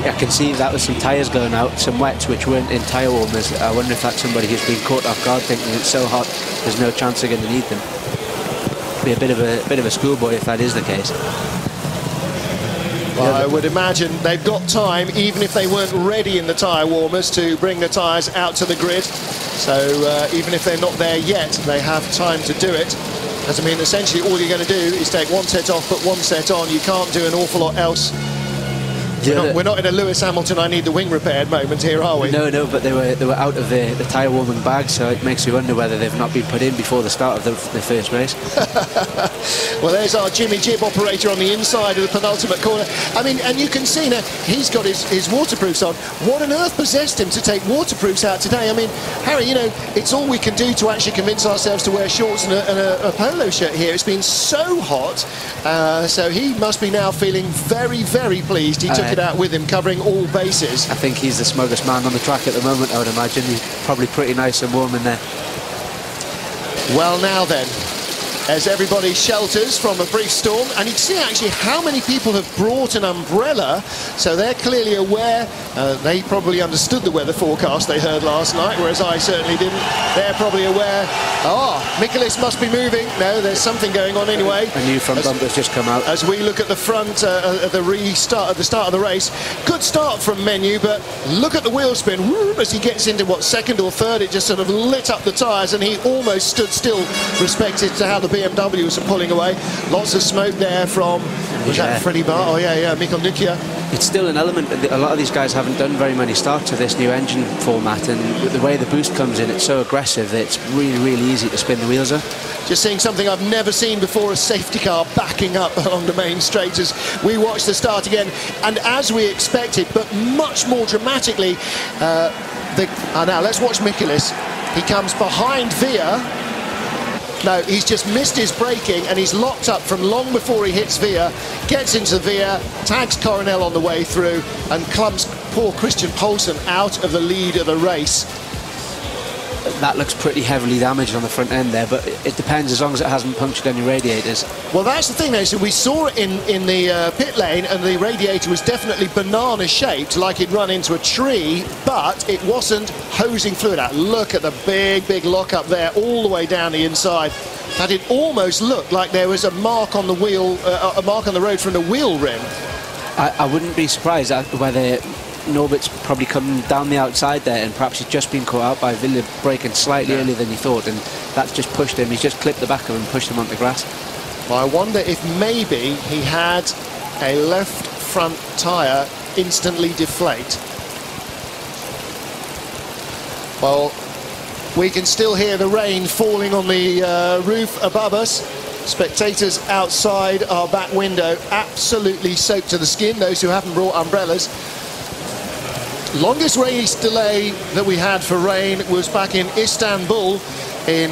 I can see that with some tyres going out, some wets which weren't in tyre warmers. I wonder if that's somebody who's been caught off guard thinking it's so hot there's no chance they're going to need them. Be a bit of a schoolboy if that is the case. Well, I would imagine they've got time, even if they weren't ready in the tyre warmers, to bring the tyres out to the grid. So even if they're not there yet, they have time to do it. As I mean, essentially all you're going to do is take one set off, put one set on. You can't do an awful lot else. We're not in a Lewis Hamilton I need the wing repaired moment here, are we? No, but they were out of the tyre warming bag, so it makes you wonder whether they've not been put in before the start of the first race. Well, there's our Jimmy Jib operator on the inside of the penultimate corner. I mean, and you can see now he's got his waterproofs on. What on earth possessed him to take waterproofs out today? I mean, Harry, you know, it's all we can do to actually convince ourselves to wear shorts and a polo shirt here. It's been so hot, so he must be now feeling very, very pleased. He took it out with him, covering all bases. I think he's the smuggest man on the track at the moment, I would imagine. He's probably pretty nice and warm in there. Well, now then, as everybody shelters from a brief storm, and you can see actually how many people have brought an umbrella, so they're clearly aware. They probably understood the weather forecast they heard last night, whereas I certainly didn't. They're probably aware. Michaelis must be moving. No, there's something going on anyway. A new front bumper's just come out. As we look at the front at the start of the race, good start from Menu, but look at the wheel spin. As he gets into second or third, it just sort of lit up the tyres, and he almost stood still, respected to how the BMW was pulling away. Lots of smoke there from, was that Freddie Bar? Oh yeah, Mikkel Nukia. It's still an element. A lot of these guys haven't done very many starts with this new engine format, and with the way the boost comes in, it's so aggressive that it's really, really easy to spin the wheels up. Just seeing something I've never seen before, a safety car backing up along the main straight as we watch the start again, and as we expected, but much more dramatically. Now let's watch Michaelis. He comes behind Via. No, he's just missed his braking, and he's locked up from long before he hits Via, gets into Via, tags Coronel on the way through, and clumps poor Christian Poulsen out of the lead of the race. That looks pretty heavily damaged on the front end there, but it depends, as long as it hasn't punctured any radiators. Well, that's the thing though, so we saw it in the pit lane, and the radiator was definitely banana shaped, like he'd run into a tree, but it wasn't hosing fluid out. Look at the big lockup there all the way down the inside. That it almost looked like there was a mark on the wheel, a mark on the road from the wheel rim. I wouldn't be surprised whether Norbert's probably come down the outside there, and perhaps he's just been caught out by Villa braking slightly earlier than he thought, and that's just pushed him. He's just clipped the back of him and pushed him onto the grass. Well, I wonder if maybe he had a left front tyre instantly deflate. Well, we can still hear the rain falling on the roof above us. Spectators outside our back window absolutely soaked to the skin, those who haven't brought umbrellas. Longest race delay that we had for rain was back in Istanbul in,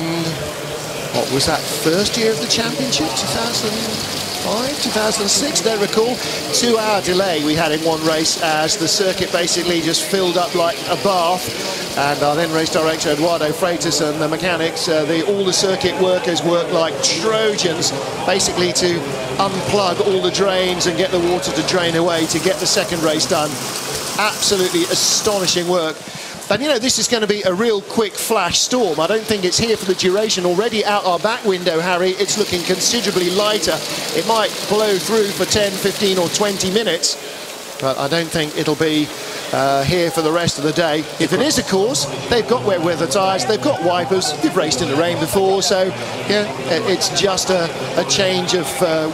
what was that, first year of the championship, 2005, 2006, don't recall. 2-hour delay we had in one race as the circuit basically just filled up like a bath, and our then race director Eduardo Freitas and the mechanics, all the circuit workers worked like Trojans basically to unplug all the drains and get the water to drain away to get the second race done. Absolutely astonishing work. And you know, this is going to be a real quick flash storm. I don't think it's here for the duration. Already out our back window, Harry, it's looking considerably lighter. It might blow through for 10, 15 or 20 minutes, but I don't think it'll be here for the rest of the day. If it is, of course, they've got wet weather tyres, they've got wipers, they've raced in the rain before, so yeah, it's just a change of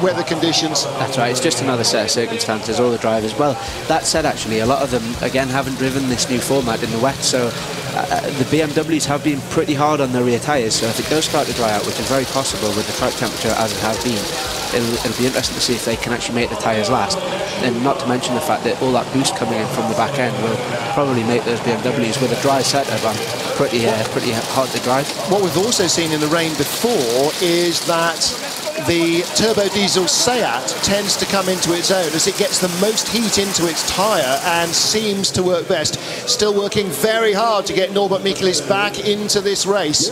weather conditions. That's right, it's just another set of circumstances, all the drivers. Well, that said, actually, a lot of them, again, haven't driven this new format in the wet, so the BMWs have been pretty hard on their rear tyres, so if it does start to dry out, which is very possible with the track temperature as it has been, it'll be interesting to see if they can actually make the tyres last. And not to mention the fact that all that boost coming in from the back end will probably make those BMWs with a dry setup pretty hard to drive. What we've also seen in the rain before is that the turbo diesel Seat tends to come into its own as it gets the most heat into its tyre and seems to work best. Still working very hard to get Norbert Michaelis back into this race.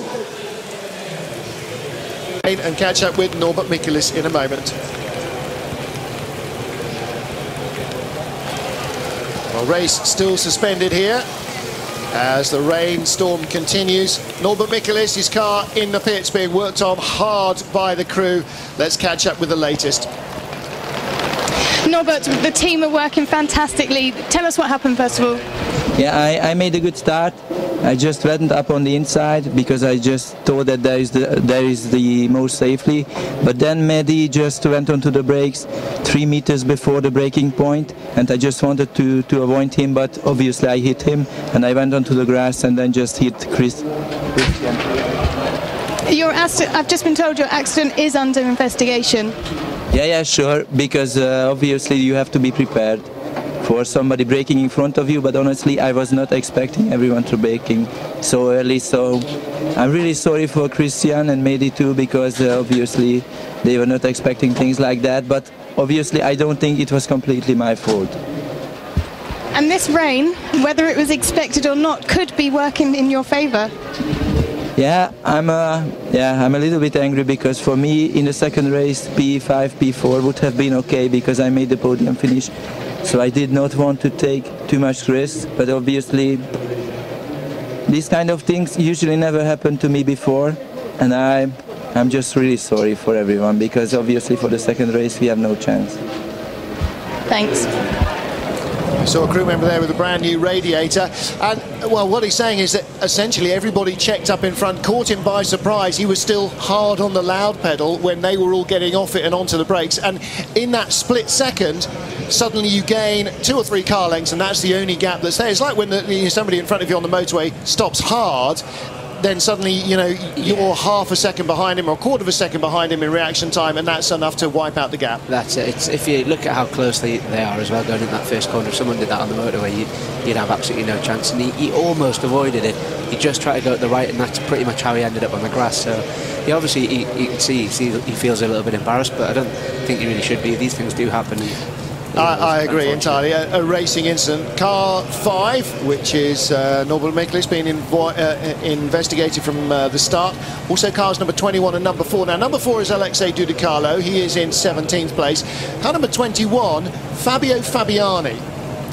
And catch up with Norbert Michaelis in a moment. Well, race still suspended here as the rainstorm continues. Norbert Michelis, his car in the pits, being worked on hard by the crew. Let's catch up with the latest. Norbert, the team are working fantastically. Tell us what happened first of all. Yeah, I made a good start. I just went up on the inside because I just thought that there is the most safely. But then Mehdi just went onto the brakes 3 meters before the braking point, and I just wanted to avoid him, but obviously I hit him and I went onto the grass and then just hit Christian. I've just been told your accident is under investigation. Yeah, sure, because obviously you have to be prepared for somebody braking in front of you, but honestly I was not expecting everyone to braking so early, so I'm really sorry for Christian and Mehdi too, because obviously they were not expecting things like that, but obviously I don't think it was completely my fault. And this rain, whether it was expected or not, could be working in your favour. Yeah, I'm a little bit angry because for me in the second race P5, P4 would have been okay because I made the podium finish. So I did not want to take too much risk, but obviously these kind of things usually never happened to me before, and I'm just really sorry for everyone because obviously for the second race we have no chance. Thanks. We saw a crew member there with a brand new radiator, and well, what he's saying is that essentially everybody checked up in front, caught him by surprise. He was still hard on the loud pedal when they were all getting off it and onto the brakes, and in that split second suddenly you gain 2 or 3 car lengths, and that's the only gap that's there. It's like when somebody in front of you on the motorway stops hard, then suddenly, you know, you're half a second behind him or a quarter of a second behind him in reaction time, and that's enough to wipe out the gap. That's it. If you look at how close they are as well going in that first corner, if someone did that on the motorway, you'd have absolutely no chance. And he almost avoided it. He just tried to go at the right, and that's pretty much how he ended up on the grass. So he obviously, you can see he feels a little bit embarrassed, but I don't think he really should be. These things do happen. I agree entirely. A racing incident. Car 5, which is Norbert Michelis, being investigated from the start. Also cars number 21 and number 4. Now number 4 is Alexei Dudicalo. He is in 17th place. Car number 21, Fabio Fabiani.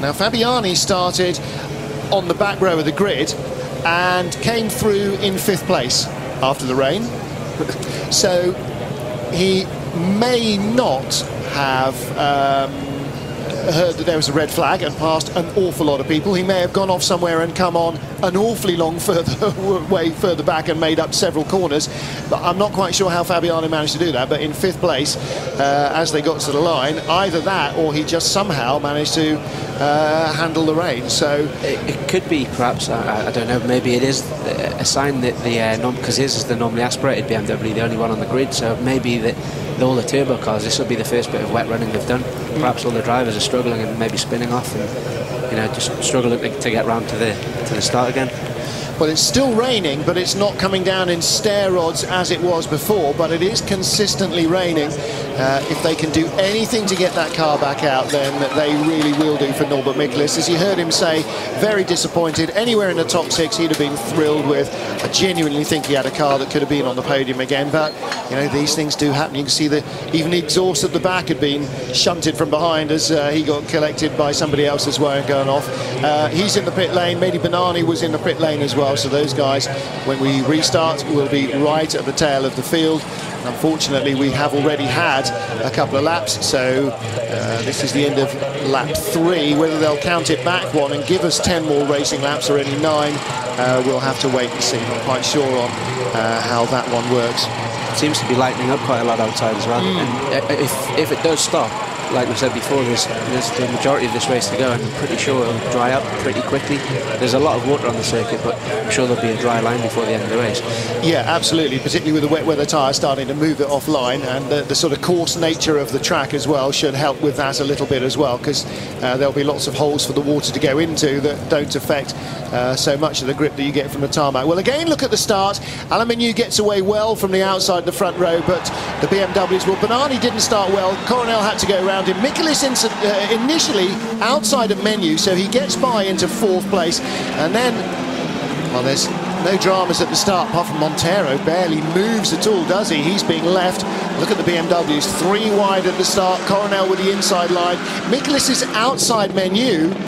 Now Fabiani started on the back row of the grid and came through in 5th place after the rain. So he may not have heard that there was a red flag and passed an awful lot of people. He may have gone off somewhere and come on an awfully long way further back and made up several corners, but I'm not quite sure how Fabiani managed to do that. But in 5th place as they got to the line, either that or he just somehow managed to handle the rain. So it could be perhaps, I don't know, maybe it is a sign that because his is the normally aspirated BMW, the only one on the grid, so maybe that all the turbo cars, this will be the first bit of wet running they've done. Perhaps all the drivers are struggling and maybe spinning off and, you know, just struggling to get round to the start again. Well, it's still raining, but it's not coming down in stair rods as it was before, but it is consistently raining. If they can do anything to get that car back out, then they really will do for Norbert Michelis. As you heard him say, very disappointed. Anywhere in the top 6 he'd have been thrilled with. I genuinely think he had a car that could have been on the podium again, but you know, these things do happen. You can see that even the exhaust at the back had been shunted from behind as he got collected by somebody else as well and going off. He's in the pit lane. Mehdi Banani was in the pit lane as well. So those guys, when we restart, will be right at the tail of the field. Unfortunately, we have already had a couple of laps, so this is the end of lap 3. Whether they'll count it back one and give us 10 more racing laps or only 9, we'll have to wait and see. Not quite sure on how that one works. It seems to be lightening up quite a lot outside as well. And if it does stop, like we said before, there's the majority of this race to go, and I'm pretty sure it'll dry up pretty quickly. There's a lot of water on the circuit, but I'm sure there'll be a dry line before the end of the race. Yeah, absolutely, particularly with the wet weather tyre starting to move it offline, and the sort of coarse nature of the track as well should help with that a little bit as well, because there'll be lots of holes for the water to go into that don't affect so much of the grip that you get from the tarmac. Well, again, look at the start. Alain Menu gets away well from the outside the front row, but the BMWs, well, Banani didn't start well. Coronel had to go around him. Michelis initially outside of Menu, so he gets by into 4th place, and then, well, there's no dramas at the start apart from Montero barely moves at all, does he? He's being left. Look at the BMWs, 3 wide at the start. Coronel with the inside line. Michelis is outside Menu.